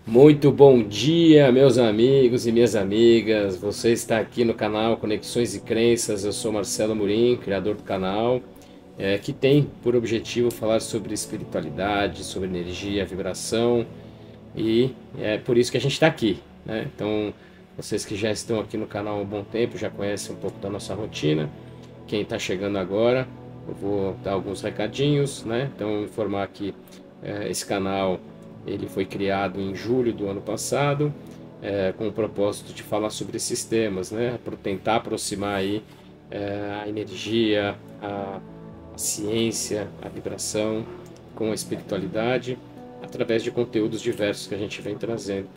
Muito bom dia, meus amigos e minhas amigas. Você está aqui no canal Conexões e Crenças. Eu sou Marcelo Amorim, criador do canal, que tem por objetivo falar sobre espiritualidade, sobre energia, vibração, e é por isso que a gente está aqui, né? Então, vocês que já estão aqui no canal há um bom tempo já conhecem um pouco da nossa rotina. Quem está chegando agora, eu vou dar alguns recadinhos, né? Então, informar que esse canal ele foi criado em julho do ano passado, com o propósito de falar sobre esses temas, né? Para tentar aproximar aí a energia, a ciência, a vibração com a espiritualidade, através de conteúdos diversos que a gente vem trazendo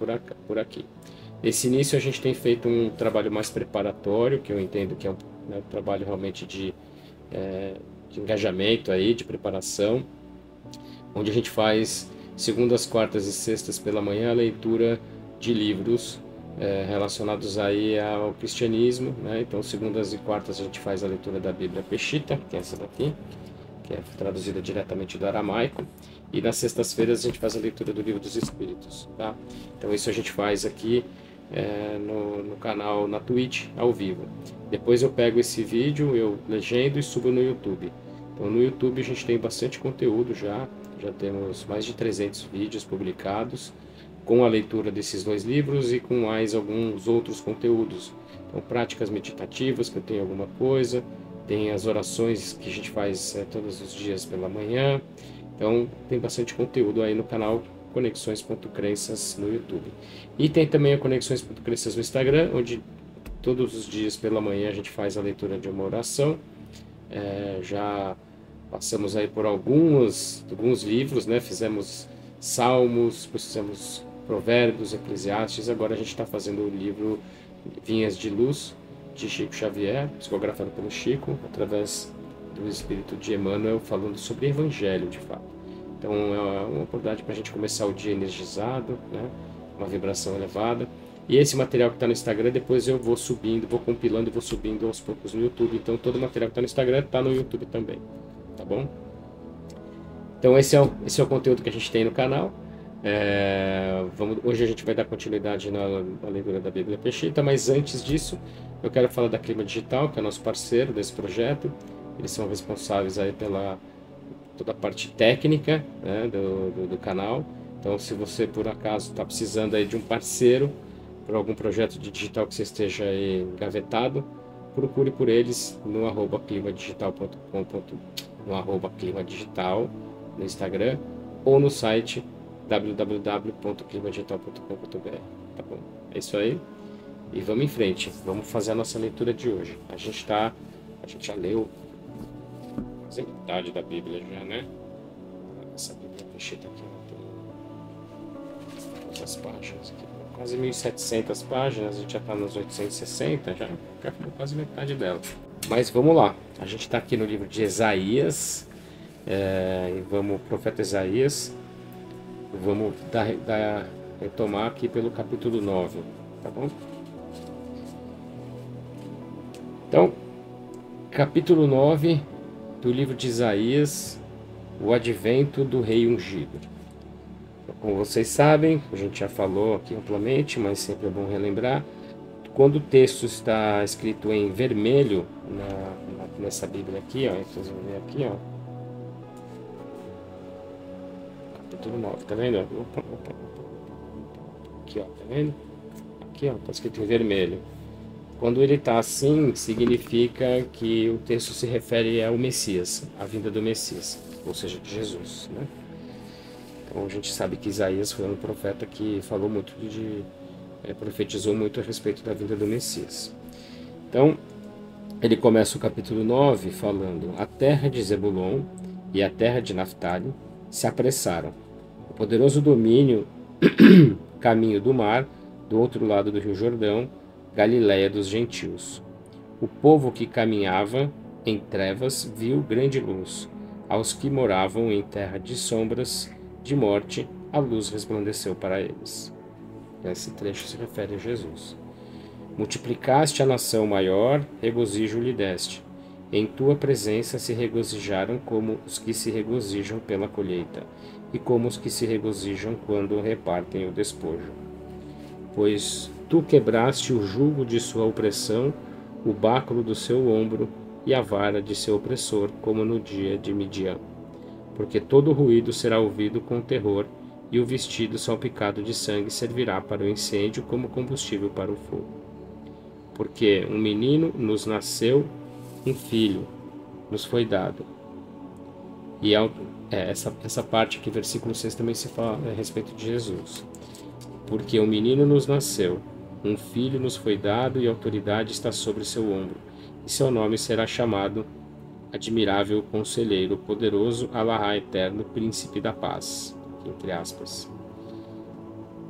por aqui. Nesse início a gente tem feito um trabalho mais preparatório, que eu entendo que é um trabalho realmente de engajamento aí, de preparação, onde a gente faz segundas, quartas e sextas pela manhã a leitura de livros relacionados aí ao cristianismo, né? Então segundas e quartas a gente faz a leitura da Bíblia Peshitta, que é essa daqui, que é traduzida diretamente do aramaico, e nas sextas-feiras a gente faz a leitura do Livro dos Espíritos, tá? Então isso a gente faz aqui no canal, na Twitch, ao vivo. Depois eu pego esse vídeo, eu legendo e subo no YouTube. Então no YouTube a gente tem bastante conteúdo já temos mais de 300 vídeos publicados com a leitura desses dois livros e com mais alguns outros conteúdos. Então práticas meditativas, que eu tenho alguma coisa, tem as orações que a gente faz todos os dias pela manhã. Então tem bastante conteúdo aí no canal Conexões.crenças no YouTube. E tem também a Conexões.crenças no Instagram, onde todos os dias pela manhã a gente faz a leitura de uma oração. Já passamos aí por alguns livros, né? Fizemos Salmos, fizemos Provérbios, Eclesiastes. Agora a gente está fazendo o livro Vinhas de Luz, de Chico Xavier, psicografado pelo Chico, através do espírito de Emmanuel, falando sobre Evangelho, de fato. Então é uma oportunidade para a gente começar o dia energizado, né? Uma vibração elevada. E esse material que está no Instagram, depois eu vou subindo, vou compilando e vou subindo aos poucos no YouTube. Então todo o material que está no Instagram está no YouTube também, tá bom? Então esse é o conteúdo que a gente tem no canal. Hoje a gente vai dar continuidade na leitura da Bíblia Peshitta, mas antes disso eu quero falar da Clima Digital, que é nosso parceiro desse projeto. Eles são responsáveis aí pela toda a parte técnica, né, do canal. Então se você por acaso está precisando aí de um parceiro para algum projeto de digital que você esteja aí engavetado, procure por eles no @climadigital.com, no @climadigital no Instagram ou no site www.climadigital.com.br, tá bom? É isso aí. E vamos em frente. Vamos fazer a nossa leitura de hoje. A gente já leu quase metade da Bíblia já, né? Essa Bíblia Peshitta aqui, tem quantas páginas aqui? Quase 1.700 páginas, a gente já está nos 860, já foi quase metade dela. Mas vamos lá, a gente está aqui no livro de Isaías, e vamos, profeta Isaías, vamos retomar aqui pelo capítulo 9, tá bom? Então, capítulo 9 do livro de Isaías, o advento do rei ungido. Como vocês sabem, a gente já falou aqui amplamente, mas sempre é bom relembrar, quando o texto está escrito em vermelho nessa Bíblia aqui, ó, vocês vão ver aqui, ó, capítulo 9, tá vendo? Aqui, ó, tá vendo? Aqui, ó, tá escrito em vermelho. Quando ele está assim, significa que o texto se refere ao Messias, à vinda do Messias, ou seja, de Jesus, né? Então a gente sabe que Isaías foi um profeta que falou muito profetizou muito a respeito da vinda do Messias. Então, ele começa o capítulo 9 falando: a terra de Zebulon e a terra de Naftali se apressaram. O poderoso domínio, caminho do mar, do outro lado do rio Jordão, Galiléia dos gentios. O povo que caminhava em trevas viu grande luz. Aos que moravam em terra de sombras de morte, a luz resplandeceu para eles. Esse trecho se refere a Jesus. Multiplicaste a nação maior, regozijo lhe deste. Em tua presença se regozijaram como os que se regozijam pela colheita, e como os que se regozijam quando repartem o despojo. Pois tu quebraste o jugo de sua opressão, o báculo do seu ombro e a vara de seu opressor, como no dia de Midian. Porque todo ruído será ouvido com terror, e o vestido salpicado de sangue servirá para o incêndio como combustível para o fogo. Porque um menino nos nasceu, um filho nos foi dado. E essa parte aqui, versículo 6, também se fala a respeito de Jesus. Porque um menino nos nasceu, um filho nos foi dado, e a autoridade está sobre seu ombro. E seu nome será chamado Admirável Conselheiro, Poderoso, Alahá Eterno, Príncipe da Paz. Entre aspas.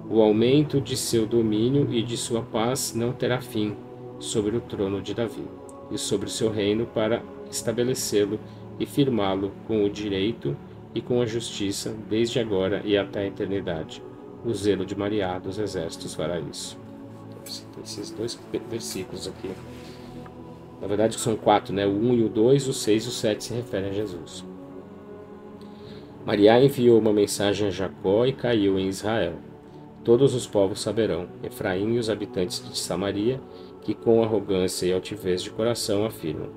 O aumento de seu domínio e de sua paz não terá fim sobre o trono de Davi, e sobre o seu reino, para estabelecê-lo e firmá-lo com o direito e com a justiça, desde agora e até a eternidade. O zelo de Mariá dos exércitos fará isso. Então, esses dois versículos aqui. Na verdade são 4, né? O 1 e o 2, o 6 e o 7 se referem a Jesus. Mariá enviou uma mensagem a Jacó e caiu em Israel. Todos os povos saberão, Efraim e os habitantes de Samaria, que com arrogância e altivez de coração afirmam: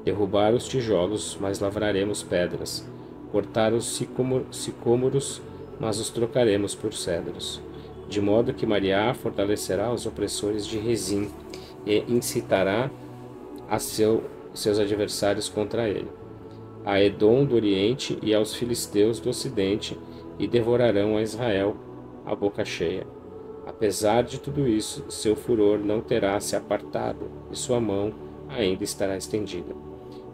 derrubar os tijolos, mas lavraremos pedras, cortar os sicômoros, mas os trocaremos por cedros. De modo que Mariá fortalecerá os opressores de Rezim e incitará seus adversários contra ele, a Edom do Oriente e aos filisteus do Ocidente, e devorarão a Israel a boca cheia. Apesar de tudo isso, seu furor não terá se apartado, e sua mão ainda estará estendida.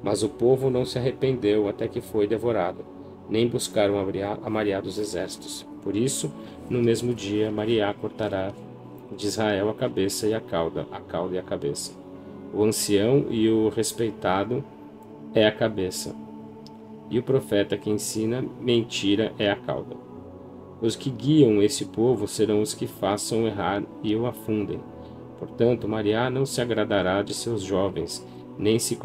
Mas o povo não se arrependeu até que foi devorado, nem buscaram a Mariá dos exércitos. Por isso, no mesmo dia, Mariá cortará de Israel a cabeça e a cauda e a cabeça. O ancião e o respeitado é a cabeça, e o profeta que ensina mentira é a cauda. Os que guiam esse povo serão os que façam errar e o afundem. Portanto, Mariá não se agradará de seus jovens, nem se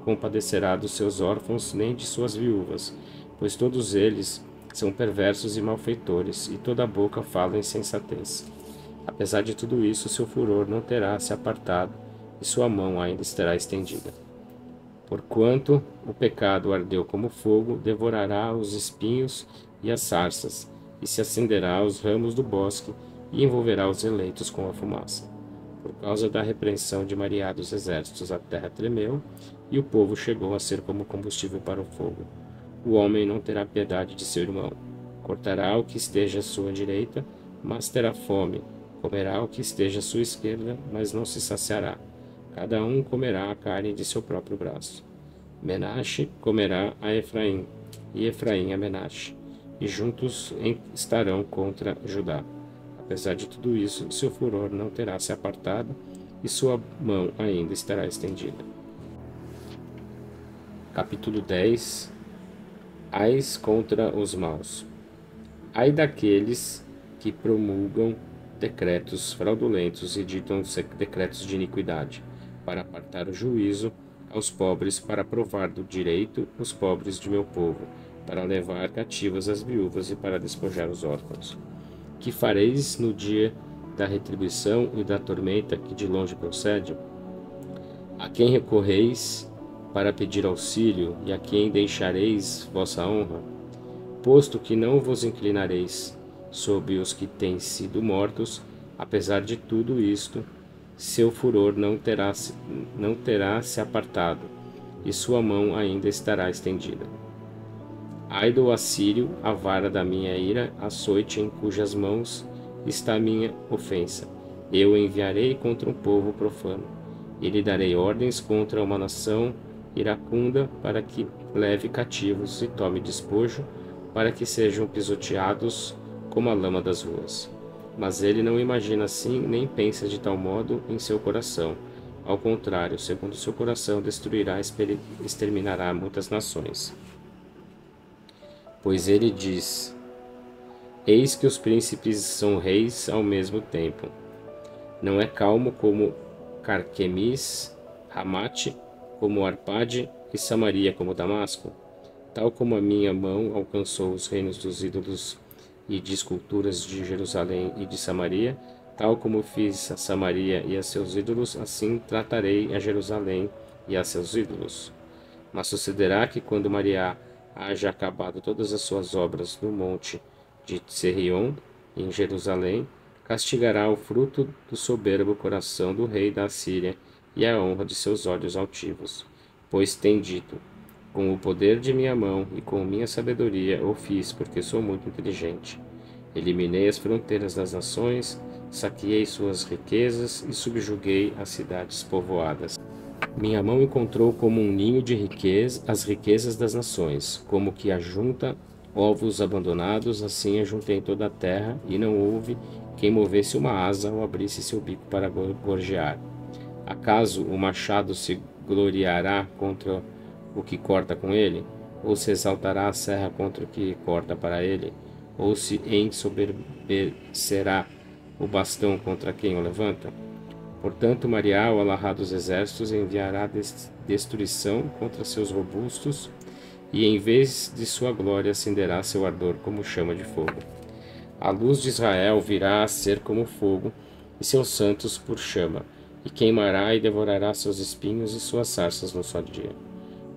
compadecerá dos seus órfãos, nem de suas viúvas, pois todos eles são perversos e malfeitores, e toda a boca fala insensatez. Apesar de tudo isso, seu furor não terá se apartado, e sua mão ainda estará estendida. Porquanto o pecado ardeu como fogo, devorará os espinhos e as sarças, e se acenderá os ramos do bosque, e envolverá os eleitos com a fumaça. Por causa da repreensão de Mariá dos exércitos, a terra tremeu, e o povo chegou a ser como combustível para o fogo. O homem não terá piedade de seu irmão. Cortará o que esteja à sua direita, mas terá fome. Comerá o que esteja à sua esquerda, mas não se saciará. Cada um comerá a carne de seu próprio braço. Menache comerá a Efraim, e Efraim a Menache, e juntos estarão contra Judá. Apesar de tudo isso, seu furor não terá se apartado, e sua mão ainda estará estendida. Capítulo 10. Ais contra os maus. Ai daqueles que promulgam decretos fraudulentos e ditam decretos de iniquidade, para apartar o juízo aos pobres, para provar do direito os pobres de meu povo, para levar cativas as viúvas e para despojar os órfãos. Que fareis no dia da retribuição e da tormenta que de longe procede? A quem recorreis para pedir auxílio, e a quem deixareis vossa honra? Posto que não vos inclinareis sob os que têm sido mortos, apesar de tudo isto, seu furor não terá se apartado, e sua mão ainda estará estendida. Ai do assírio, a vara da minha ira, açoite em cujas mãos está a minha ofensa. Eu o enviarei contra um povo profano, e lhe darei ordens contra uma nação iracunda, para que leve cativos e tome despojo, para que sejam pisoteados como a lama das ruas. Mas ele não imagina assim, nem pensa de tal modo em seu coração. Ao contrário, segundo seu coração, destruirá e exterminará muitas nações. Pois ele diz: eis que os príncipes são reis ao mesmo tempo. Não é calmo como Carquemis, Ramate, como Arpade e Samaria como Damasco? Tal como a minha mão alcançou os reinos dos ídolos e de esculturas de Jerusalém e de Samaria, tal como fiz a Samaria e a seus ídolos, assim tratarei a Jerusalém e a seus ídolos. Mas sucederá que quando Maria haja acabado todas as suas obras no monte de Serrion, em Jerusalém, castigará o fruto do soberbo coração do rei da Assíria e a honra de seus olhos altivos. Pois tem dito: com o poder de minha mão e com minha sabedoria o fiz, porque sou muito inteligente. Eliminei as fronteiras das nações, saqueei suas riquezas e subjuguei as cidades povoadas. Minha mão encontrou como um ninho de riqueza as riquezas das nações, como que ajunta ovos abandonados, assim ajuntei toda a terra, e não houve quem movesse uma asa ou abrisse seu bico para gorjear. Acaso o machado se gloriará contra o que corta com ele? Ou se exaltará a serra contra o que corta para ele? Ou se ensoberbecerá o bastão contra quem o levanta? Portanto, Maria, o Alahá dos exércitos, enviará destruição contra seus robustos, e em vez de sua glória acenderá seu ardor como chama de fogo. A luz de Israel virá a ser como fogo, e seus santos por chama, e queimará e devorará seus espinhos e suas sarças no só dia.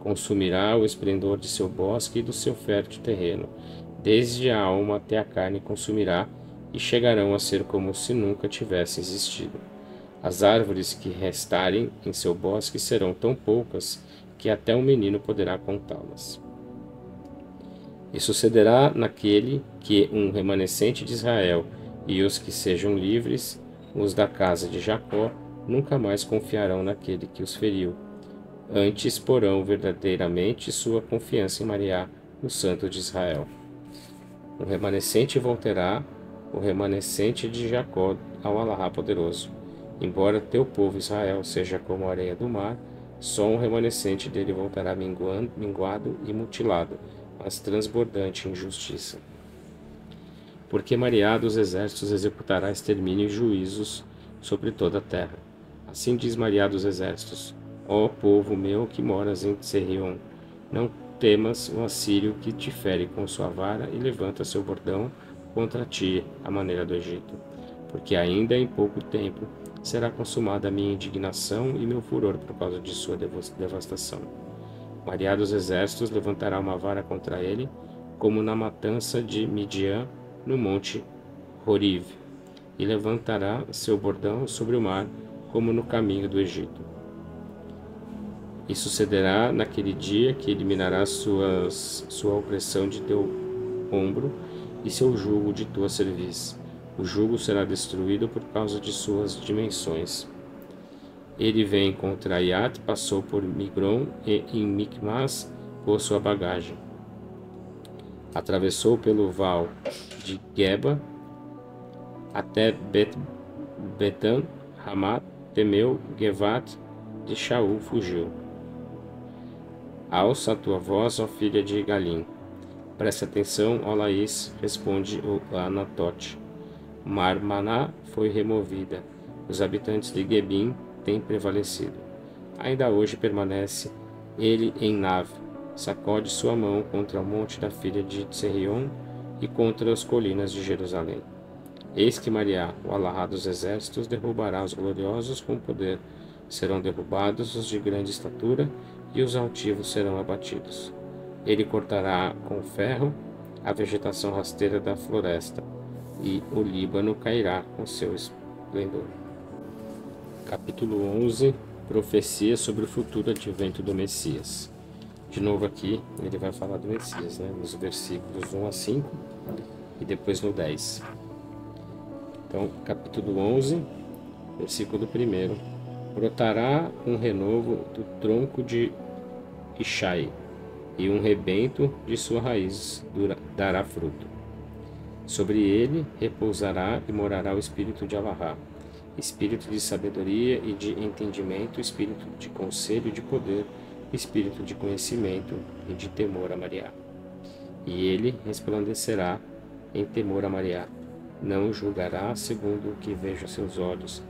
Consumirá o esplendor de seu bosque e do seu fértil terreno, desde a alma até a carne consumirá, e chegarão a ser como se nunca tivessem existido. As árvores que restarem em seu bosque serão tão poucas que até um menino poderá contá-las. E sucederá naquele que um remanescente de Israel e os que sejam livres, os da casa de Jacó, nunca mais confiarão naquele que os feriu. Antes porão verdadeiramente sua confiança em Maria, o Santo de Israel. O remanescente voltará, o remanescente de Jacó, ao Alahá poderoso. Embora teu povo Israel seja como a areia do mar, só um remanescente dele voltará minguado e mutilado, mas transbordante em justiça. Porque Maria dos exércitos executará extermínio e juízos sobre toda a terra. Assim diz Maria dos exércitos: ó povo meu que moras em Serrion, não temas o assírio que te fere com sua vara e levanta seu bordão contra ti, à maneira do Egito. Porque ainda em pouco tempo será consumada a minha indignação e meu furor por causa de sua devastação. Maria dos exércitos levantará uma vara contra ele, como na matança de Midian no monte Horiv, e levantará seu bordão sobre o mar, como no caminho do Egito. E sucederá naquele dia que eliminará sua opressão de teu ombro e seu jugo de tua cerviz. O jugo será destruído por causa de suas dimensões. Ele vem contra Aiat, passou por Migron e em Micmas pôs sua bagagem. Atravessou pelo val de Geba até Betan, Ramat, temeu, Gevat, de Shaul fugiu. Alça a tua voz, ó filha de Galim. Presta atenção, ó Laís, responde o Anatote. Marmaná foi removida. Os habitantes de Gebim têm prevalecido. Ainda hoje permanece ele em Nav. Sacode sua mão contra o monte da filha de Serrion e contra as colinas de Jerusalém. Eis que Maria, o Alahá dos exércitos, derrubará os gloriosos com poder. Serão derrubados os de grande estatura e os altivos serão abatidos. Ele cortará com ferro a vegetação rasteira da floresta, e o Líbano cairá com seu esplendor. Capítulo 11. Profecia sobre o futuro advento do Messias. De novo aqui, ele vai falar do Messias, nos versículos 1 a 5 e depois no 10. Então, capítulo 11, versículo 1. Brotará um renovo do tronco de Ishai, e um rebento de sua raiz dará fruto. Sobre ele repousará e morará o espírito de Alahá, espírito de sabedoria e de entendimento, espírito de conselho e de poder, espírito de conhecimento e de temor a Maria. E ele resplandecerá em temor a Maria. Não julgará segundo o que veja seus olhos,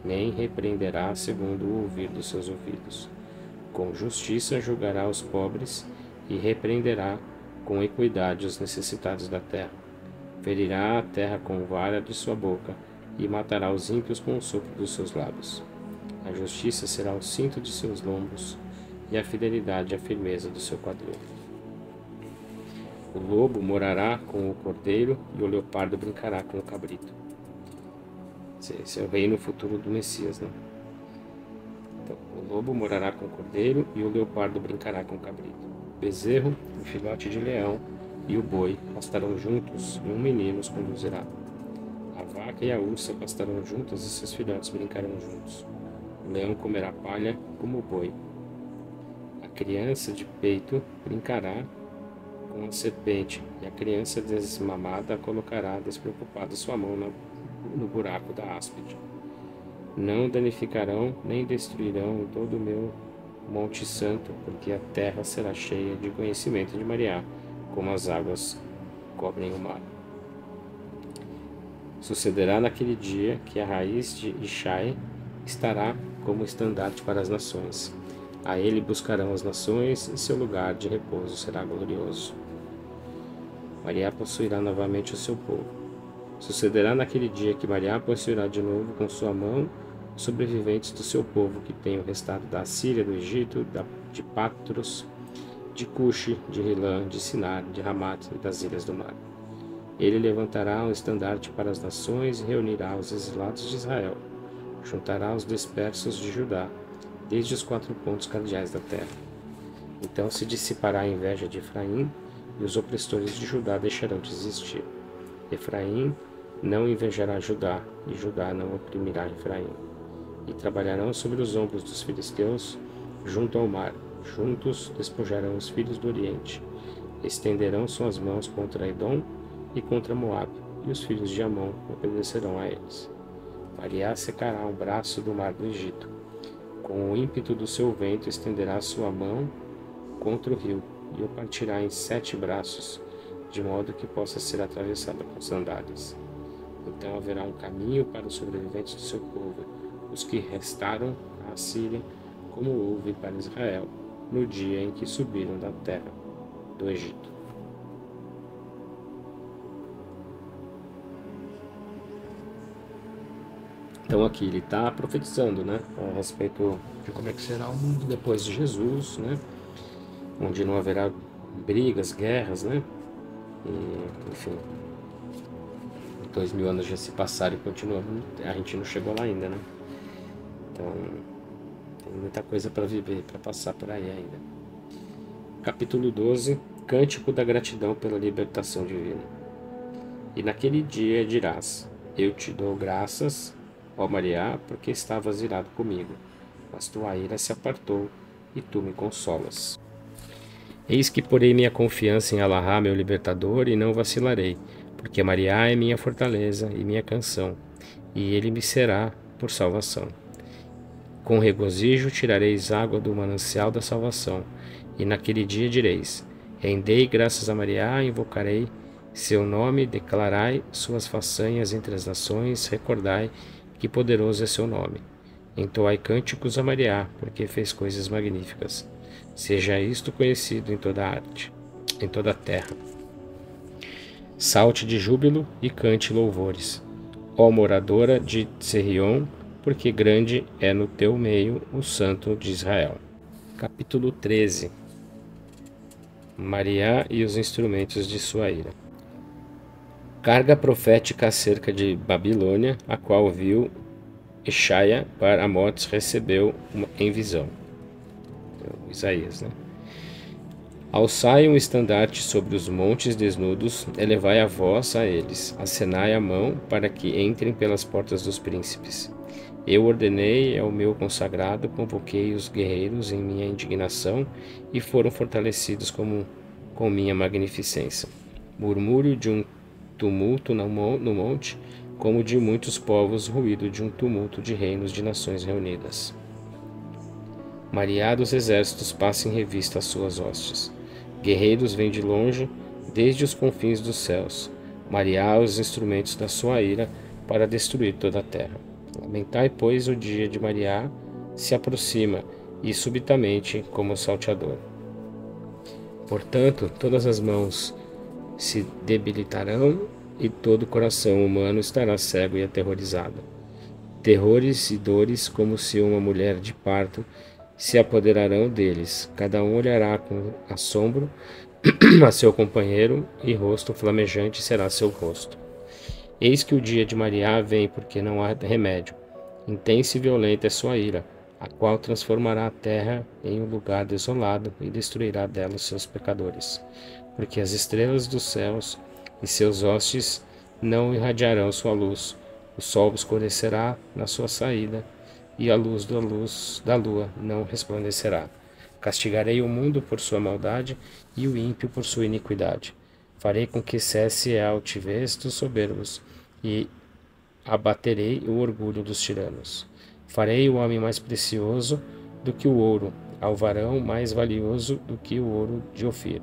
nem repreenderá segundo o ouvir dos seus ouvidos. Com justiça julgará os pobres e repreenderá com equidade os necessitados da terra. Ferirá a terra com vara de sua boca e matará os ímpios com o sopro dos seus lábios. A justiça será o cinto de seus lombos e a fidelidade a firmeza do seu quadril. O lobo morará com o cordeiro e o leopardo brincará com o cabrito. Esse é o reino futuro do Messias, né? Então, o lobo morará com o cordeiro e o leopardo brincará com o cabrito. O bezerro, o filhote de leão e o boi pastarão juntos e um menino os conduzirá. A vaca e a ursa pastarão juntas e seus filhotes brincarão juntos. O leão comerá palha como o boi. A criança de peito brincará com a serpente, e a criança desmamada colocará despreocupada sua mão no buraco da áspide. Não danificarão nem destruirão todo o meu monte santo, porque a terra será cheia de conhecimento de Mariá, como as águas cobrem o mar. Sucederá naquele dia que a raiz de Ishai estará como estandarte para as nações. A ele buscarão as nações, e seu lugar de repouso será glorioso. Mariá possuirá novamente o seu povo. Sucederá naquele dia que Mariá possuirá de novo com sua mão os sobreviventes do seu povo que tenham restado da Assíria, do Egito, de Patros, de Cuxi, de Rilã, de Sinar, de Ramat e das ilhas do mar. Ele levantará um estandarte para as nações e reunirá os exilados de Israel. Juntará os dispersos de Judá, desde os 4 pontos cardeais da terra. Então se dissipará a inveja de Efraim, e os opressores de Judá deixarão de existir. Efraim não invejará Judá, e Judá não oprimirá Efraim. E trabalharão sobre os ombros dos filisteus, junto ao mar. Juntos despojarão os filhos do Oriente. Estenderão suas mãos contra Edom e contra Moabe, e os filhos de Amon obedecerão a eles. Mariá secará um braço do mar do Egito. Com o ímpeto do seu vento estenderá sua mão contra o rio, e o partirá em 7 braços, de modo que possa ser atravessado com sandálias. Então haverá um caminho para os sobreviventes do seu povo, os que restaram à Síria, como houve para Israel, no dia em que subiram da terra do Egito. Então aqui ele está profetizando, né, a respeito de como é que será o mundo depois de Jesus, né, onde não haverá brigas, guerras, né, e, enfim, 2000 anos já se passaram e continuamos, a gente não chegou lá ainda, né, então tem muita coisa para viver, para passar por aí ainda. Capítulo 12, Cântico da gratidão pela libertação divina. E naquele dia dirás: eu te dou graças, ó Mariá, porque estavas irado comigo, mas tua ira se apartou e tu me consolas. Eis que porei minha confiança em Alahá, meu libertador, e não vacilarei, porque Mariá é minha fortaleza e minha canção, e ele me será por salvação. Com regozijo tirareis água do manancial da salvação, e naquele dia direis: rendei graças a Mariá, invocarei seu nome, declarai suas façanhas entre as nações, recordai que poderoso é seu nome. Entoai cânticos a Mariá, porque fez coisas magníficas. Seja isto conhecido em toda a arte, em toda a terra. Salte de júbilo e cante louvores, ó moradora de Serrion, porque grande é no teu meio o Santo de Israel. Capítulo 13. Mariá e os instrumentos de sua ira. Carga profética acerca de Babilônia, a qual viu Ishaia para Amotes recebeu em visão. Isaías, né? Alçai um estandarte sobre os montes desnudos, elevai a voz a eles, acenai a mão para que entrem pelas portas dos príncipes. Eu ordenei ao meu consagrado, convoquei os guerreiros em minha indignação e foram fortalecidos com minha magnificência. Murmúrio de um tumulto no monte, como de muitos povos, ruído de um tumulto de reinos de nações reunidas. Mariá dos exércitos passa em revista as suas hostes. Guerreiros vêm de longe, desde os confins dos céus. Mariá os instrumentos da sua ira para destruir toda a terra. Lamentai, pois, o dia de Mariá se aproxima, e subitamente como salteador. Portanto, todas as mãos se debilitarão e todo o coração humano estará cego e aterrorizado. Terrores e dores, como se uma mulher de parto, se apoderarão deles. Cada um olhará com assombro a seu companheiro, e rosto flamejante será seu rosto. Eis que o dia de Maria vem, porque não há remédio. Intensa e violenta é sua ira, a qual transformará a terra em um lugar desolado e destruirá dela os seus pecadores. Porque as estrelas dos céus e seus hostes não irradiarão sua luz. O sol escurecerá na sua saída, e a luz da lua não resplandecerá. Castigarei o mundo por sua maldade e o ímpio por sua iniquidade. Farei com que cesse a altivez dos soberbos e abaterei o orgulho dos tiranos. Farei o homem mais precioso do que o ouro, ao varão mais valioso do que o ouro de Ofir.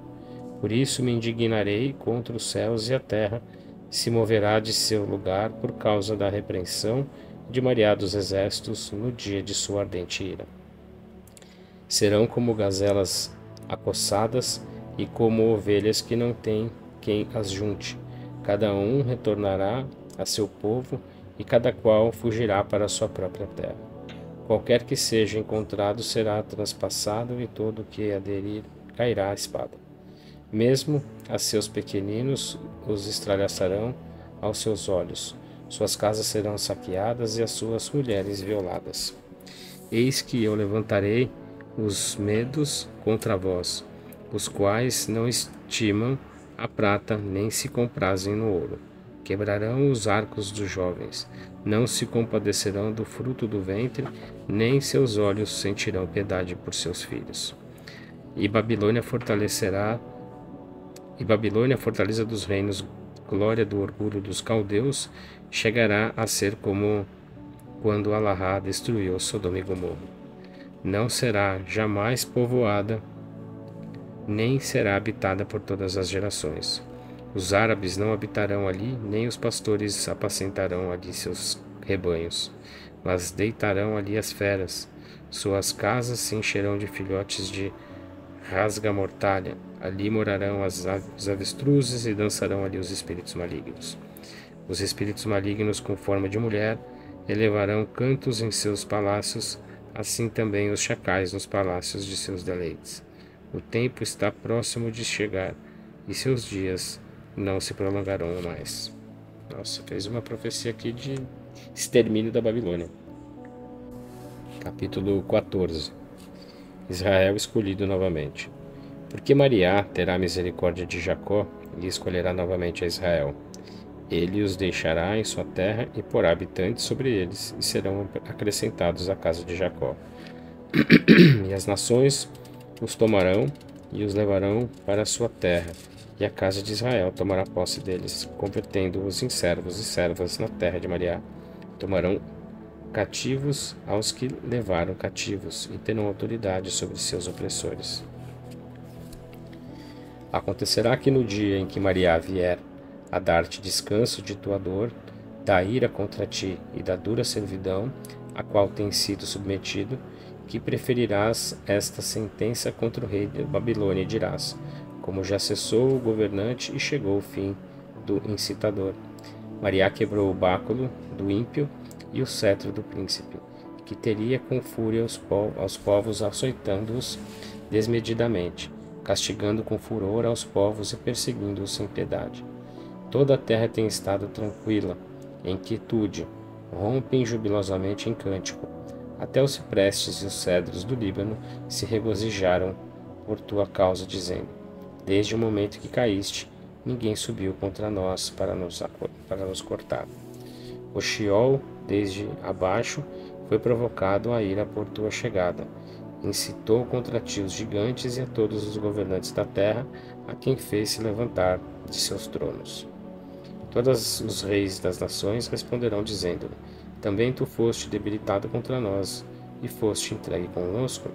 Por isso me indignarei contra os céus, e a terra se moverá de seu lugar por causa da repreensão de Maria dos exércitos no dia de sua ardente ira. Serão como gazelas acossadas e como ovelhas que não têm quem as junte. Cada um retornará a seu povo e cada qual fugirá para a sua própria terra. Qualquer que seja encontrado será transpassado, e todo o que aderir cairá à espada. Mesmo a seus pequeninos os estralhaçarão aos seus olhos. Suas casas serão saqueadas e as suas mulheres violadas. Eis que eu levantarei os medos contra vós, os quais não estimam a prata nem se comprazem no ouro. Quebrarão os arcos dos jovens, não se compadecerão do fruto do ventre, nem seus olhos sentirão piedade por seus filhos. E Babilônia, fortaleza dos reinos, glória do orgulho dos caldeus, chegará a ser como quando Alahá destruiu Sodoma e Gomorra. Não será jamais povoada, nem será habitada por todas as gerações. Os árabes não habitarão ali, nem os pastores apacentarão ali seus rebanhos, mas deitarão ali as feras. Suas casas se encherão de filhotes de rasga-mortalha. Ali morarão os avestruzes e dançarão ali os espíritos malignos. Os espíritos malignos com forma de mulher elevarão cantos em seus palácios, assim também os chacais nos palácios de seus deleites. O tempo está próximo de chegar, e seus dias não se prolongarão mais. Nossa, fez uma profecia aqui de extermínio da Babilônia. Capítulo 14. Israel escolhido novamente. Porque Maria terá misericórdia de Jacó e escolherá novamente a Israel. Ele os deixará em sua terra e porá habitantes sobre eles, e serão acrescentados à casa de Jacó. E as nações os tomarão e os levarão para a sua terra, e a casa de Israel tomará posse deles, convertendo-os em servos e servas na terra de Maria. Tomarão cativos aos que levaram cativos, e terão autoridade sobre seus opressores. Acontecerá que no dia em que Maria vier a dar-te descanso de tua dor, da ira contra ti e da dura servidão, a qual tens sido submetido, que preferirás esta sentença contra o rei de Babilônia, e dirás: como já cessou o governante e chegou o fim do incitador. Maria quebrou o báculo do ímpio e o cetro do príncipe, que teria com fúria aos povos, açoitando-os desmedidamente, castigando com furor aos povos e perseguindo-os sem piedade. Toda a terra tem estado tranquila, em quietude, rompem jubilosamente em cântico. Até os ciprestes e os cedros do Líbano se regozijaram por tua causa, dizendo: desde o momento que caíste, ninguém subiu contra nós para nos cortar. O Sheol, desde abaixo, foi provocado a ira por tua chegada. Incitou contra ti os gigantes e a todos os governantes da terra, a quem fez se levantar de seus tronos. Todos os reis das nações responderão, dizendo-lhe: também tu foste debilitado contra nós, e foste entregue conosco?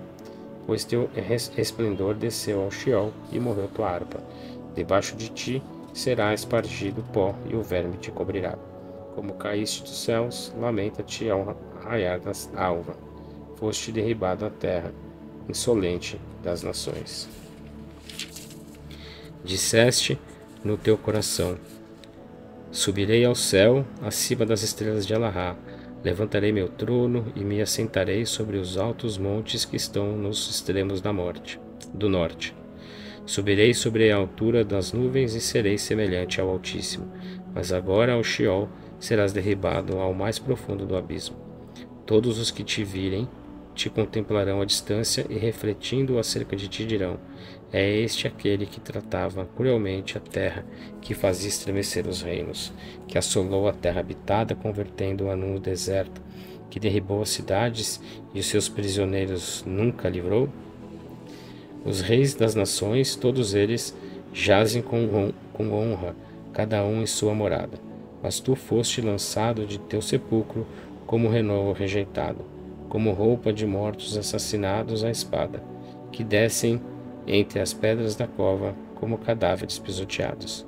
Pois teu resplendor desceu ao Sheol, e morreu tua harpa. Debaixo de ti será espargido pó, e o verme te cobrirá. Como caíste dos céus, lamenta-te ao raiar da alva. Foste derribado à terra, insolente das nações. Disseste no teu coração: subirei ao céu, acima das estrelas de Alahá, levantarei meu trono e me assentarei sobre os altos montes que estão nos extremos do norte. Subirei sobre a altura das nuvens e serei semelhante ao Altíssimo, mas agora ao Sheol serás derribado ao mais profundo do abismo. Todos os que te virem te contemplarão à distância e, refletindo acerca de ti, dirão: é este aquele que tratava cruelmente a terra, que fazia estremecer os reinos, que assolou a terra habitada, convertendo-a num deserto, que derribou as cidades e os seus prisioneiros nunca livrou? Os reis das nações, todos eles, jazem com honra, cada um em sua morada. Mas tu foste lançado de teu sepulcro como renovo rejeitado, como roupa de mortos assassinados à espada, que descem entre as pedras da cova como cadáveres pisoteados.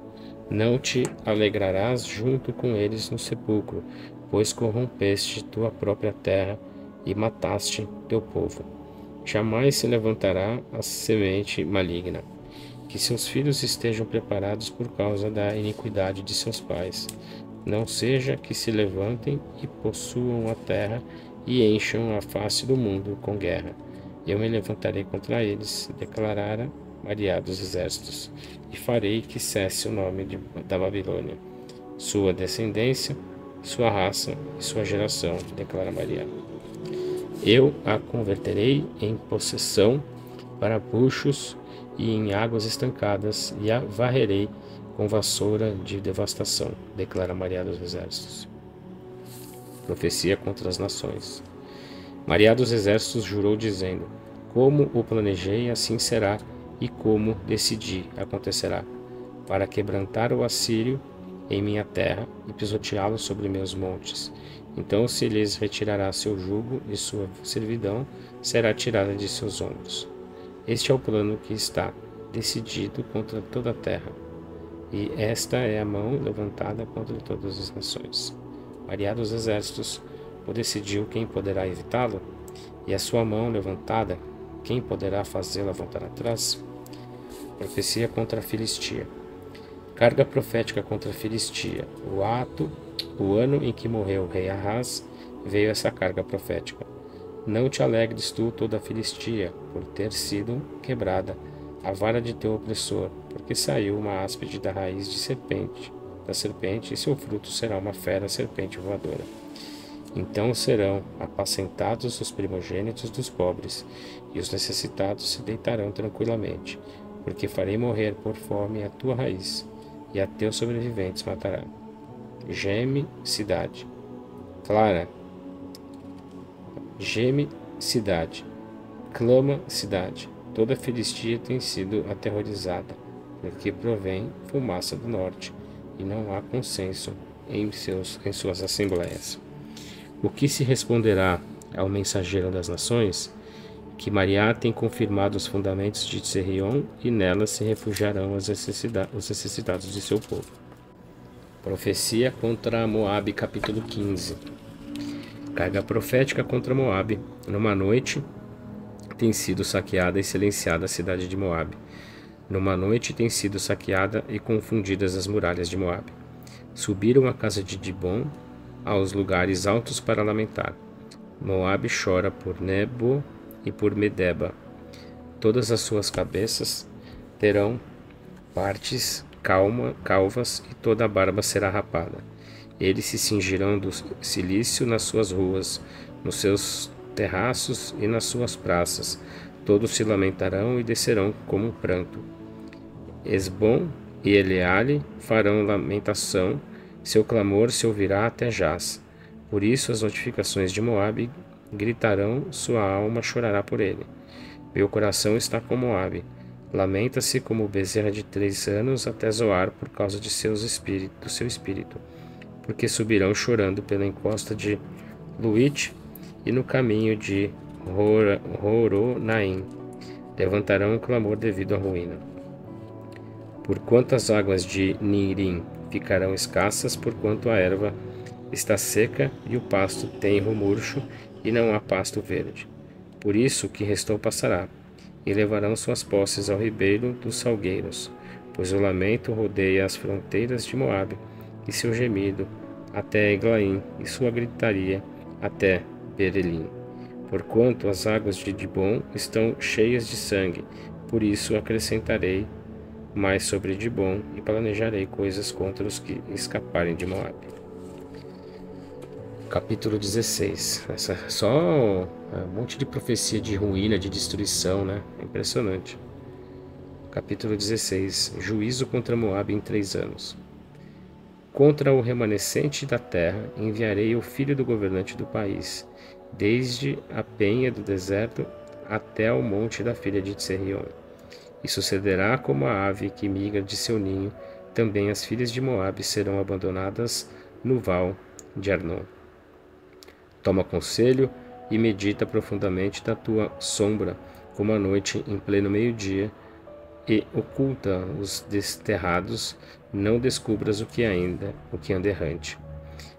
Não te alegrarás junto com eles no sepulcro, pois corrompeste tua própria terra e mataste teu povo. Jamais se levantará a semente maligna. Que seus filhos estejam preparados por causa da iniquidade de seus pais. Não seja que se levantem e possuam a terra e encham a face do mundo com guerra. Eu me levantarei contra eles, declarara Maria dos Exércitos, e farei que cesse o nome da Babilônia, sua descendência, sua raça e sua geração, declara Maria. Eu a converterei em possessão para buchos e em águas estancadas, e a varrerei com vassoura de devastação, declara Maria dos Exércitos. Profecia contra as nações. Maria dos Exércitos jurou, dizendo: como o planejei, assim será, e como decidi, acontecerá, para quebrantar o assírio em minha terra e pisoteá-lo sobre meus montes. Então se lhes retirará seu jugo e sua servidão será tirada de seus ombros. Este é o plano que está decidido contra toda a terra, e esta é a mão levantada contra todas as nações. Maria dos Exércitos o decidiu, quem poderá evitá-lo? E a sua mão levantada, quem poderá fazê-la voltar atrás? Profecia contra a Filistia. Carga profética contra a Filistia. O ano em que morreu o rei Ahaz, veio essa carga profética. Não te alegres tu, toda a Filistia, por ter sido quebrada a vara de teu opressor, porque saiu uma áspide da raiz da serpente, e seu fruto será uma fera serpente voadora. Então serão apacentados os primogênitos dos pobres, e os necessitados se deitarão tranquilamente, porque farei morrer por fome a tua raiz, e a teus sobreviventes matará. Geme, cidade. Clara. Geme, cidade. Clama, cidade. Toda a Filistia tem sido aterrorizada, porque provém fumaça do norte, e não há consenso em suas assembleias. O que se responderá ao mensageiro das nações? Que Maria tem confirmado os fundamentos de Sirion, e nela se refugiarão os necessitados de seu povo. Profecia contra Moabe, capítulo 15. Carga profética contra Moabe. Numa noite tem sido saqueada e silenciada a cidade de Moabe. Numa noite tem sido saqueada e confundidas as muralhas de Moabe. Subiram a casa de Dibon aos lugares altos para lamentar. Moabe chora por Nebo e por Medeba. Todas as suas cabeças terão partes calvas, e toda a barba será rapada. Eles se cingirão do cilício nas suas ruas, nos seus terraços e nas suas praças. Todos se lamentarão e descerão como um pranto. Esbom e Eleale farão lamentação, seu clamor se ouvirá até Jaz. Por isso as notificações de Moabe gritarão, sua alma chorará por ele. Meu coração está com Moabe. Lamenta-se como bezerra de 3 anos até Zoar por causa do seu espírito, porque subirão chorando pela encosta de Luit e no caminho de Horonaim. Levantarão um clamor devido à ruína. Porquanto as águas de Nirim ficarão escassas, porquanto a erva está seca e o pasto tem murcho e não há pasto verde. Por isso o que restou passará, e levarão suas posses ao ribeiro dos salgueiros, pois o lamento rodeia as fronteiras de Moabe, e seu gemido até Eglaim, e sua gritaria até Berelim. Porquanto as águas de Dibom estão cheias de sangue, por isso acrescentarei mais sobre Dibom e planejarei coisas contra os que escaparem de Moabe. Capítulo 16. Essa é só um monte de profecia de ruína, de destruição, né? É impressionante. Capítulo 16. Juízo contra Moabe em 3 anos. Contra o remanescente da terra enviarei o filho do governante do país, desde a penha do deserto até ao monte da filha de Tserion. E sucederá como a ave que migra de seu ninho, também as filhas de Moabe serão abandonadas no val de Arnon. Toma conselho e medita profundamente da tua sombra, como a noite em pleno meio-dia, e oculta os desterrados, não descubras o que anda errante.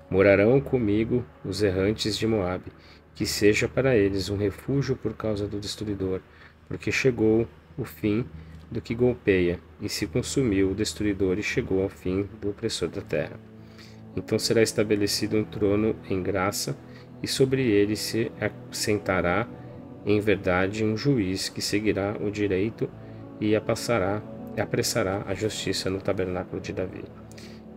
Morarão comigo os errantes de Moabe, que seja para eles um refúgio por causa do destruidor, porque chegou o fim do que golpeia, e se consumiu o destruidor e chegou ao fim do opressor da terra. Então será estabelecido um trono em graça, e sobre ele se assentará em verdade um juiz que seguirá o direito e apressará a justiça no tabernáculo de Davi.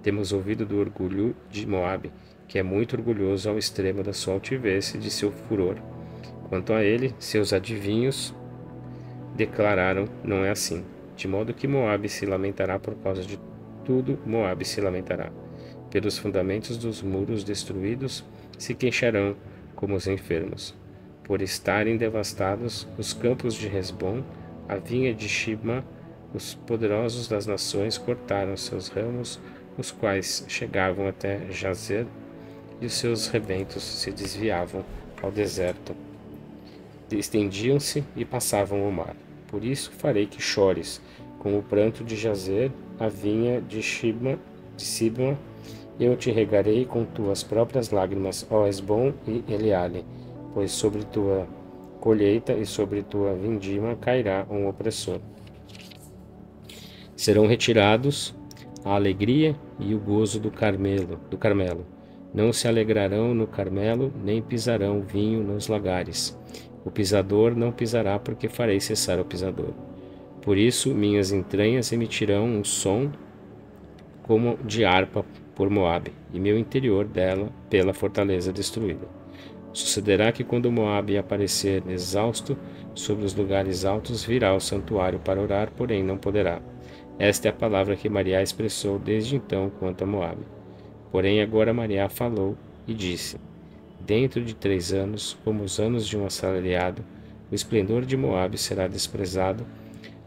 Temos ouvido do orgulho de Moabe, que é muito orgulhoso ao extremo da sua altivez e de seu furor. Quanto a ele, seus adivinhos declararam, não é assim. De modo que Moabe se lamentará por causa de tudo, Moabe se lamentará. Pelos fundamentos dos muros destruídos, se queixarão como os enfermos. Por estarem devastados os campos de Hesbom, a vinha de Shibma, os poderosos das nações cortaram seus ramos, os quais chegavam até Jazer, e os seus rebentos se desviavam ao deserto. Estendiam-se e passavam o mar. Por isso farei que chores, com o pranto de Jazer, a vinha de Sibma, eu te regarei com tuas próprias lágrimas, ó Hesbom e Eleale, pois sobre tua colheita e sobre tua vindima cairá um opressor. Serão retirados a alegria e o gozo do Carmelo. Não se alegrarão no Carmelo, nem pisarão vinho nos lagares. O pisador não pisará, porque farei cessar o pisador. Por isso minhas entranhas emitirão um som como de harpa por Moabe, e meu interior dela pela fortaleza destruída. Sucederá que quando Moabe aparecer exausto sobre os lugares altos, virá ao santuário para orar, porém não poderá. Esta é a palavra que Maria expressou desde então quanto a Moabe. Porém agora Maria falou e disse: dentro de 3 anos, como os anos de um assalariado, o esplendor de Moabe será desprezado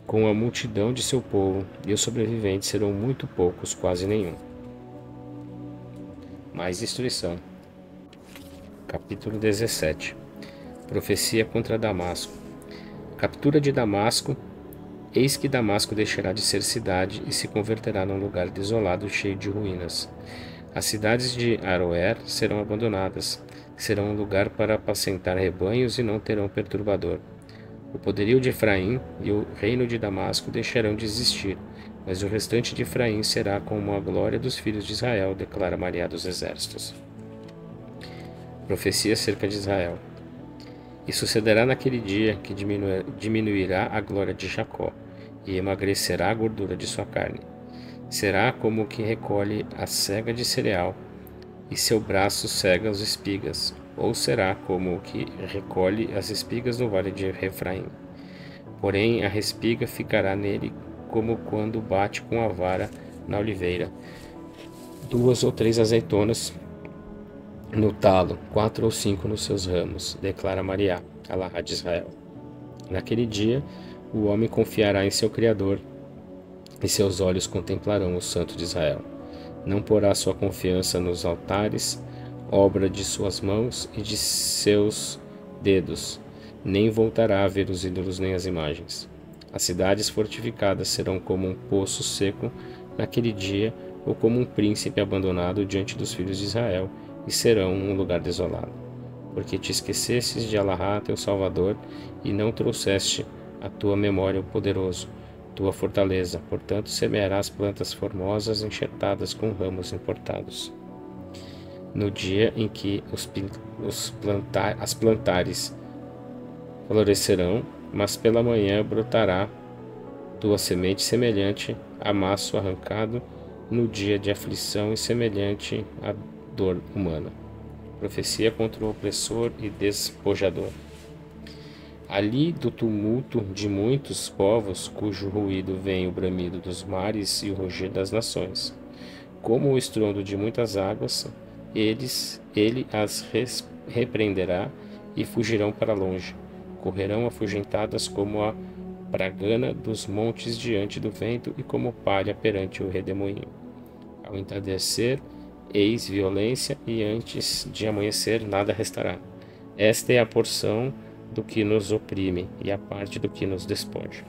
com a multidão de seu povo, e os sobreviventes serão muito poucos, quase nenhum. Mais destruição. Capítulo 17. Profecia contra Damasco. Captura de Damasco. Eis que Damasco deixará de ser cidade e se converterá num lugar desolado cheio de ruínas. As cidades de Aroer serão abandonadas, serão um lugar para apacentar rebanhos e não terão perturbador. O poderio de Efraim e o reino de Damasco deixarão de existir, mas o restante de Efraim será como a glória dos filhos de Israel, declara Maria dos Exércitos. Profecia acerca de Israel. E sucederá naquele dia que diminuirá a glória de Jacó, e emagrecerá a gordura de sua carne. Será como o que recolhe a sega de cereal, e seu braço cega as espigas, ou será como o que recolhe as espigas no vale de Refraim. Porém a respiga ficará nele como quando bate com a vara na oliveira. 2 ou 3 azeitonas no talo, 4 ou 5 nos seus ramos, declara Maria, Alahá de Israel. Naquele dia, o homem confiará em seu Criador, e seus olhos contemplarão o Santo de Israel. Não porá sua confiança nos altares, obra de suas mãos e de seus dedos, nem voltará a ver os ídolos nem as imagens. As cidades fortificadas serão como um poço seco naquele dia, ou como um príncipe abandonado diante dos filhos de Israel, e serão um lugar desolado. porque te esquecestes de Allahá, teu Salvador, e não trouxeste à tua memória o poderoso, tua fortaleza. Portanto, semearás plantas formosas enxertadas com ramos importados. No dia em que as plantares florescerão, mas pela manhã brotará tua semente semelhante a maço arrancado no dia de aflição e semelhante à dor humana. Profecia contra o opressor e despojador. Ali do tumulto de muitos povos, cujo ruído vem o bramido dos mares e o rugir das nações. Como o estrondo de muitas águas, ele as repreenderá e fugirão para longe. Correrão afugentadas como a bragana dos montes diante do vento e como palha perante o redemoinho. Ao entardecer, eis violência, e antes de amanhecer nada restará. Esta é a porção do que nos oprime e a parte do que nos despoja.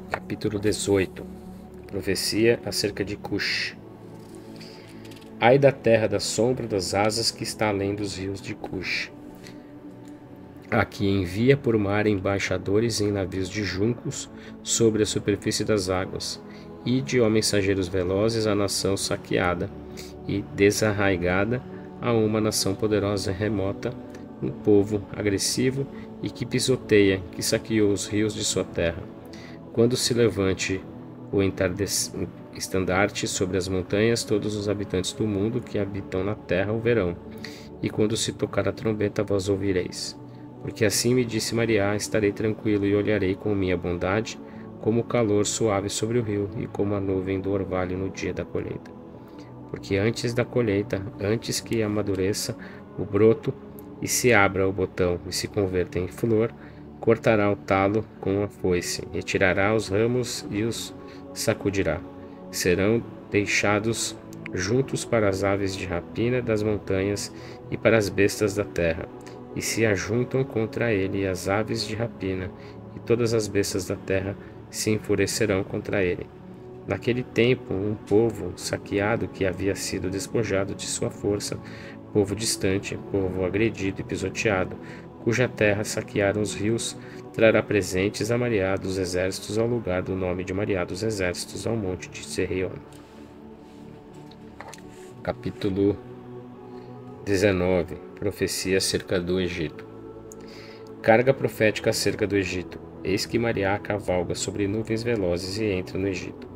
Capítulo 18. Profecia acerca de Cush. Ai da terra da sombra das asas que está além dos rios de Cush. A que envia por mar embaixadores em navios de juncos sobre a superfície das águas, e de mensageiros velozes à nação saqueada e desarraigada, a uma nação poderosa e remota, um povo agressivo e que pisoteia, que saqueou os rios de sua terra. Quando se levante o estandarte sobre as montanhas, todos os habitantes do mundo que habitam na terra o verão, e quando se tocar a trombeta, vós ouvireis. Porque assim me disse Maria, estarei tranquilo e olharei com minha bondade, como o calor suave sobre o rio e como a nuvem do orvalho no dia da colheita. Porque antes da colheita, antes que amadureça o broto e se abra o botão e se converta em flor, cortará o talo com a foice, retirará os ramos e os sacudirá. Serão deixados juntos para as aves de rapina das montanhas e para as bestas da terra, e se ajuntam contra ele as aves de rapina, e todas as bestas da terra se enfurecerão contra ele. Naquele tempo, um povo saqueado que havia sido despojado de sua força, povo distante, povo agredido e pisoteado, cuja terra saquearam os rios, trará presentes a Maria dos Exércitos ao lugar do nome de Maria dos Exércitos, ao monte de Serrion. Capítulo 19. Profecia acerca do Egito. Carga profética acerca do Egito. Eis que Maria cavalga sobre nuvens velozes e entra no Egito.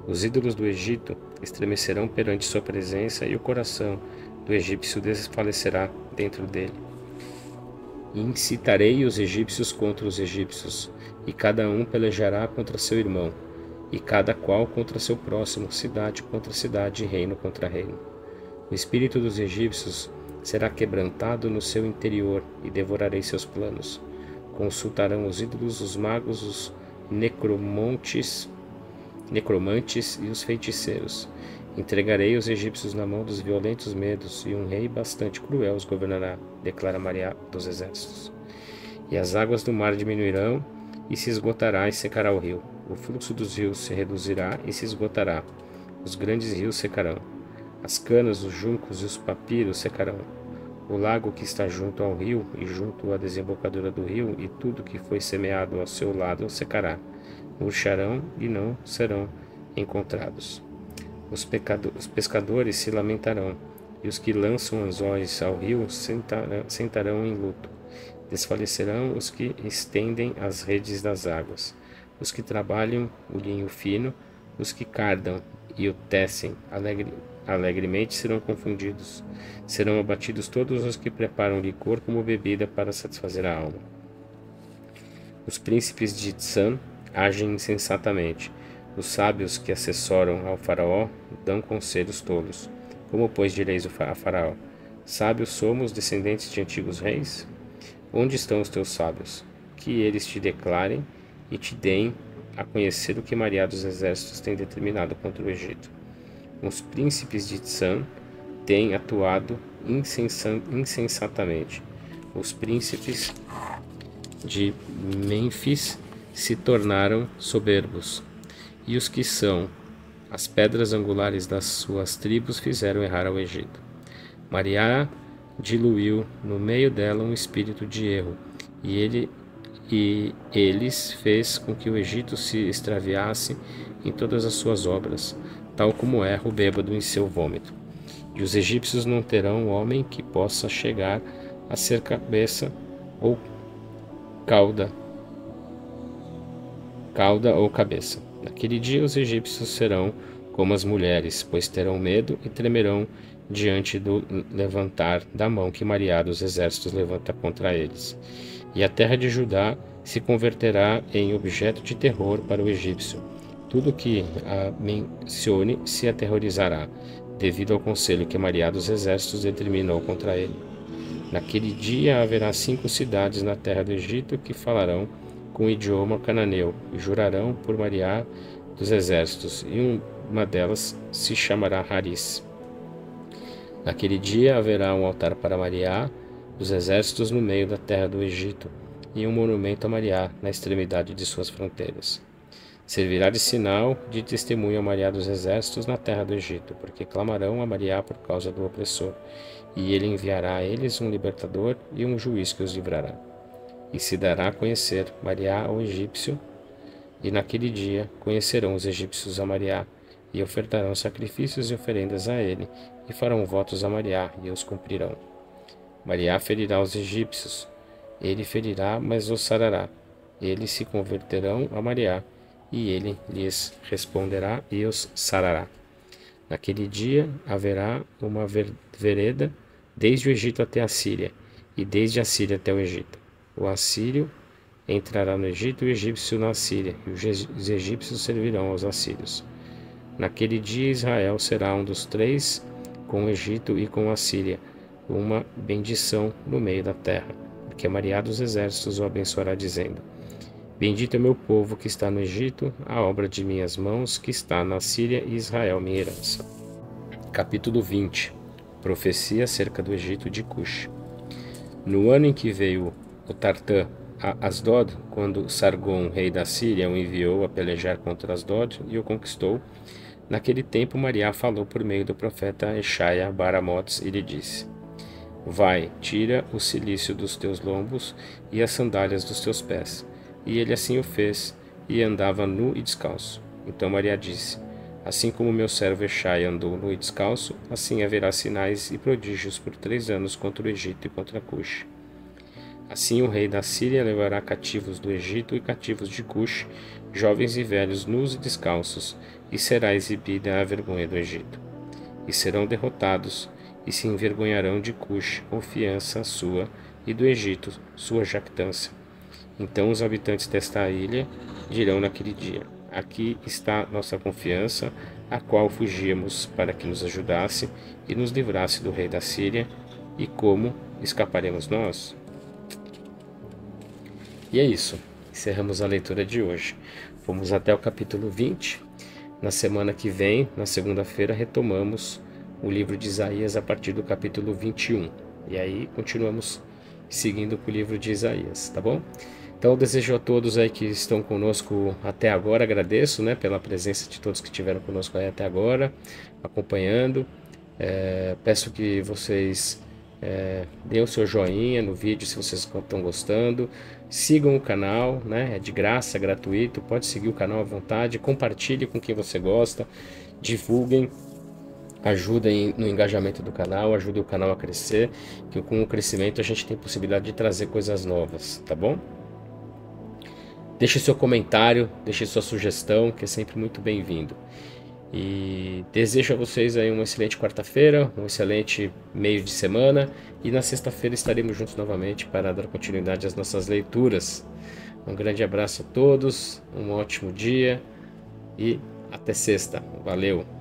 Os ídolos do Egito estremecerão perante sua presença, e o coração do egípcio desfalecerá dentro dele. Incitarei os egípcios contra os egípcios, e cada um pelejará contra seu irmão, e cada qual contra seu próximo, cidade contra cidade e reino contra reino. O espírito dos egípcios será quebrantado no seu interior, e devorarei seus planos. Consultarão os ídolos, os magos, os necromantes e os feiticeiros. Entregarei os egípcios na mão dos violentos medos, e um rei bastante cruel os governará, declara Maria dos Exércitos. E as águas do mar diminuirão, e se esgotará e secará o rio. O fluxo dos rios se reduzirá e se esgotará. Os grandes rios secarão. As canas, os juncos e os papiros secarão. O lago que está junto ao rio e junto à desembocadura do rio, e tudo que foi semeado ao seu lado secará. Murcharão e não serão encontrados. Os pescadores se lamentarão, e os que lançam anzóis ao rio sentarão em luto. Desfalecerão os que estendem as redes das águas, os que trabalham o linho fino, os que cardam e o tecem alegremente serão confundidos. Serão abatidos todos os que preparam licor como bebida para satisfazer a alma. Os príncipes de Tsan agem insensatamente. Os sábios que assessoram ao faraó dão conselhos tolos. Como, pois, direis a faraó? Sábios somos, descendentes de antigos reis? Onde estão os teus sábios? Que eles te declarem e te deem a conhecer o que Maria dos Exércitos tem determinado contra o Egito. Os príncipes de Tsan têm atuado insensatamente. Os príncipes de Mênfis se tornaram soberbos, e os que são as pedras angulares das suas tribos fizeram errar ao Egito. Maria diluiu no meio dela um espírito de erro, e eles fez com que o Egito se extraviasse em todas as suas obras, tal como erra o bêbado em seu vômito. E os egípcios não terão homem que possa chegar a ser cabeça ou cauda ou cabeça. Naquele dia os egípcios serão como as mulheres, pois terão medo e tremerão diante do levantar da mão que Maria dos exércitos levanta contra eles. E a terra de Judá se converterá em objeto de terror para o egípcio. Tudo que a mencione se aterrorizará, devido ao conselho que Maria dos exércitos determinou contra ele. Naquele dia haverá 5 cidades na terra do Egito que falarão com o idioma cananeu e jurarão por Maria dos exércitos, e uma delas se chamará Haris. Naquele dia haverá um altar para Maria dos exércitos no meio da terra do Egito, e um monumento a Maria na extremidade de suas fronteiras. Servirá de sinal de testemunho a Maria dos exércitos na terra do Egito, porque clamarão a Maria por causa do opressor, e ele enviará a eles um libertador e um juiz que os livrará. E se dará a conhecer Maria ao egípcio, e naquele dia conhecerão os egípcios a Maria, e ofertarão sacrifícios e oferendas a ele, e farão votos a Maria, e os cumprirão. Maria ferirá os egípcios, ele ferirá, mas os sarará. Eles se converterão a Maria, e ele lhes responderá e os sarará. Naquele dia haverá uma vereda desde o Egito até a Síria, e desde a Síria até o Egito. O assírio entrará no Egito e o egípcio na Síria, e os egípcios servirão aos assírios. Naquele dia Israel será um dos 3, com o Egito e com a Síria, uma bendição no meio da terra, porque Maria dos exércitos o abençoará, dizendo: Bendito é meu povo que está no Egito, a obra de minhas mãos que está na Síria, e Israel minha herança. Capítulo 20. Profecia acerca do Egito de Cush. No ano em que veio o Tartã a Asdod, quando Sargon, rei da Síria, o enviou a pelejar contra Asdod e o conquistou, naquele tempo Maria falou por meio do profeta Eshaia Baramotes e lhe disse: Vai, tira o cilício dos teus lombos e as sandálias dos teus pés. E ele assim o fez, e andava nu e descalço. Então Maria disse: Assim como meu servo Eshaia andou nu e descalço, assim haverá sinais e prodígios por 3 anos contra o Egito e contra Cush. Assim o rei da Síria levará cativos do Egito e cativos de Cush, jovens e velhos, nus e descalços, e será exibida a vergonha do Egito. E serão derrotados, e se envergonharão de Cush, confiança sua, e do Egito, sua jactância. Então os habitantes desta ilha dirão naquele dia: Aqui está nossa confiança, a qual fugíamos para que nos ajudasse e nos livrasse do rei da Síria, e como escaparemos nós? E é isso, encerramos a leitura de hoje. Fomos até o capítulo 20. Na semana que vem, na segunda-feira, retomamos o livro de Isaías a partir do capítulo 21. E aí continuamos seguindo com o livro de Isaías, tá bom? Então eu desejo a todos aí que estão conosco até agora, agradeço, né, pela presença de todos que estiveram conosco aí até agora, acompanhando. Peço que vocês deem o seu joinha no vídeo se vocês estão gostando. Sigam o canal, né? É de graça, é gratuito. Pode seguir o canal à vontade. Compartilhe com quem você gosta. Divulguem. Ajudem no engajamento do canal. Ajudem o canal a crescer. Que com o crescimento a gente tem possibilidade de trazer coisas novas, tá bom? Deixe seu comentário, deixe sua sugestão, que é sempre muito bem-vindo. E desejo a vocês aí uma excelente quarta-feira, um excelente meio de semana, e na sexta-feira estaremos juntos novamente para dar continuidade às nossas leituras. Um grande abraço a todos, um ótimo dia e até sexta. Valeu!